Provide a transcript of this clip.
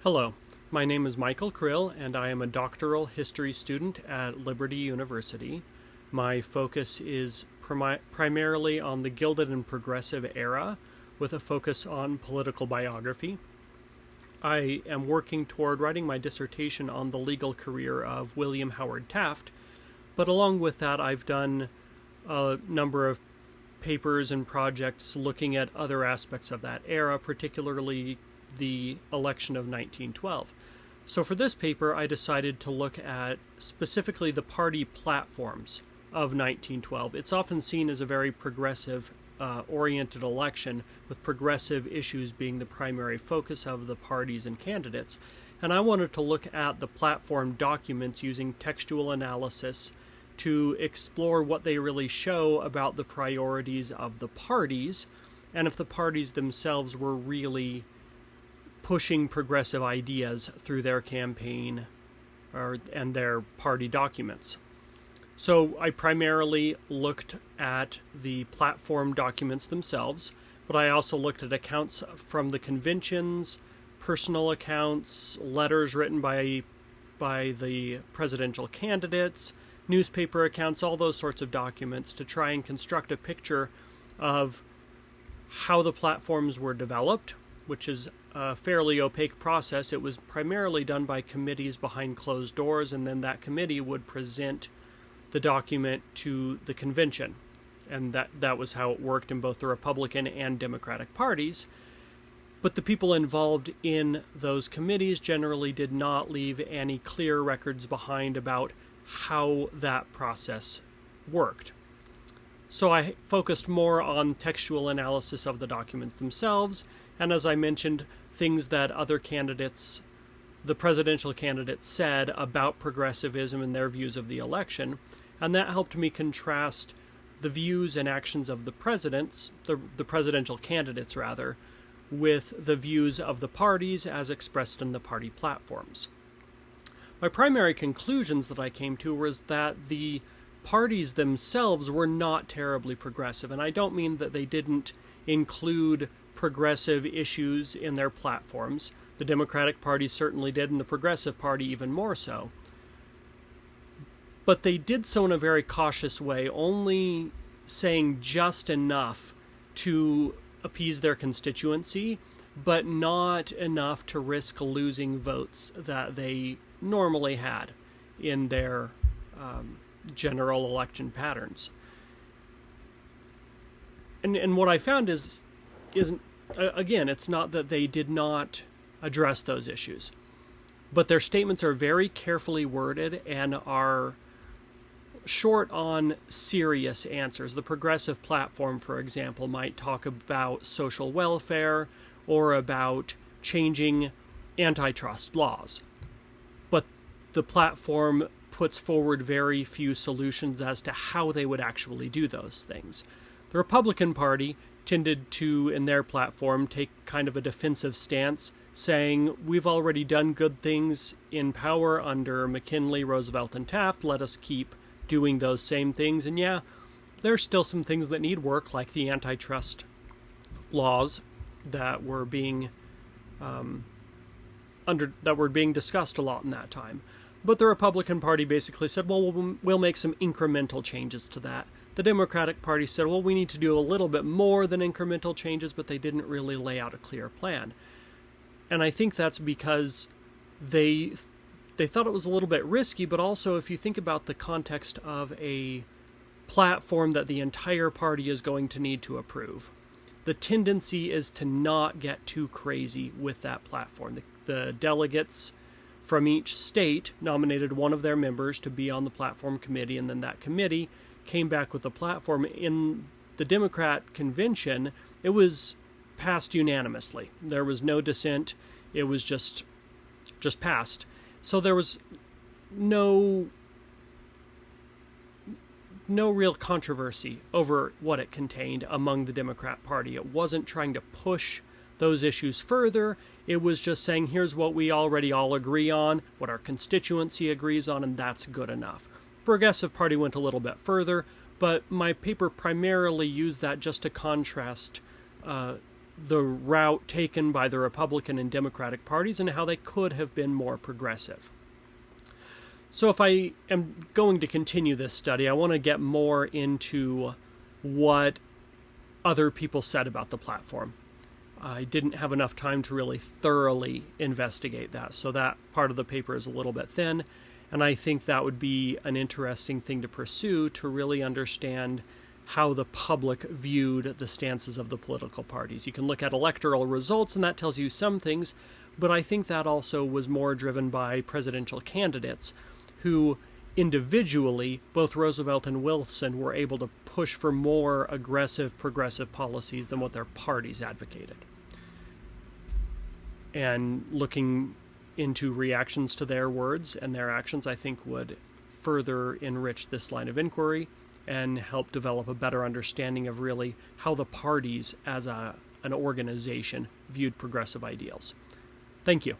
Hello, my name is Michael Crill, and I am a doctoral history student at Liberty University. My focus is primarily on the Gilded and Progressive era, with a focus on political biography. I am working toward writing my dissertation on the legal career of William Howard Taft, but along with that I've done a number of papers and projects looking at other aspects of that era, particularly the election of 1912. So for this paper, I decided to look at specifically the party platforms of 1912. It's often seen as a very progressive oriented election, with progressive issues being the primary focus of the parties and candidates. And I wanted to look at the platform documents using textual analysis to explore what they really show about the priorities of the parties, and if the parties themselves were really pushing progressive ideas through their campaign and their party documents. So I primarily looked at the platform documents themselves, but I also looked at accounts from the conventions, personal accounts, letters written by the presidential candidates, newspaper accounts, all those sorts of documents to try and construct a picture of how the platforms were developed, which is a fairly opaque process. It was primarily done by committees behind closed doors, and then that committee would present the document to the convention. And that was how it worked in both the Republican and Democratic parties. But the people involved in those committees generally did not leave any clear records behind about how that process worked. So I focused more on textual analysis of the documents themselves, and as I mentioned, things that other candidates, the presidential candidates, said about progressivism and their views of the election, and that helped me contrast the views and actions of the presidents, the presidential candidates rather, with the views of the parties as expressed in the party platforms. My primary conclusions that I came to was that the parties themselves were not terribly progressive, and I don't mean that they didn't include progressive issues in their platforms. The Democratic Party certainly did, and the Progressive Party even more so. But they did so in a very cautious way, only saying just enough to appease their constituency, but not enough to risk losing votes that they normally had in their general election patterns. And what I found is again, it's not that they did not address those issues, but their statements are very carefully worded and are short on serious answers. The progressive platform, for example, might talk about social welfare or about changing antitrust laws, but the platform puts forward very few solutions as to how they would actually do those things. The Republican Party tended to, in their platform, take kind of a defensive stance, saying, we've already done good things in power under McKinley, Roosevelt, and Taft, let us keep doing those same things. And yeah, there's still some things that need work, like the antitrust laws that were being discussed a lot in that time. But the Republican Party basically said, well, we'll make some incremental changes to that. The Democratic Party said, well, we need to do a little bit more than incremental changes, but they didn't really lay out a clear plan. And I think that's because they thought it was a little bit risky, but also if you think about the context of a platform that the entire party is going to need to approve, the tendency is to not get too crazy with that platform. The delegates from each state nominated one of their members to be on the platform committee, and then that committee came back with a platform. In the Democrat convention, it was passed unanimously. There was no dissent. It was just passed. So there was no real controversy over what it contained among the Democrat Party. It wasn't trying to push those issues further. It was just saying, here's what we already all agree on, what our constituency agrees on, and that's good enough. Progressive Party went a little bit further, but my paper primarily used that just to contrast the route taken by the Republican and Democratic parties and how they could have been more progressive. So if I am going to continue this study, I want to get more into what other people said about the platform. I didn't have enough time to really thoroughly investigate that, so that part of the paper is a little bit thin, and I think that would be an interesting thing to pursue to really understand how the public viewed the stances of the political parties. You can look at electoral results, and that tells you some things, but I think that also was more driven by presidential candidates who individually, both Roosevelt and Wilson, were able to push for more aggressive progressive policies than what their parties advocated. And looking into reactions to their words and their actions, I think would further enrich this line of inquiry and help develop a better understanding of really how the parties as an organization viewed progressive ideals. Thank you.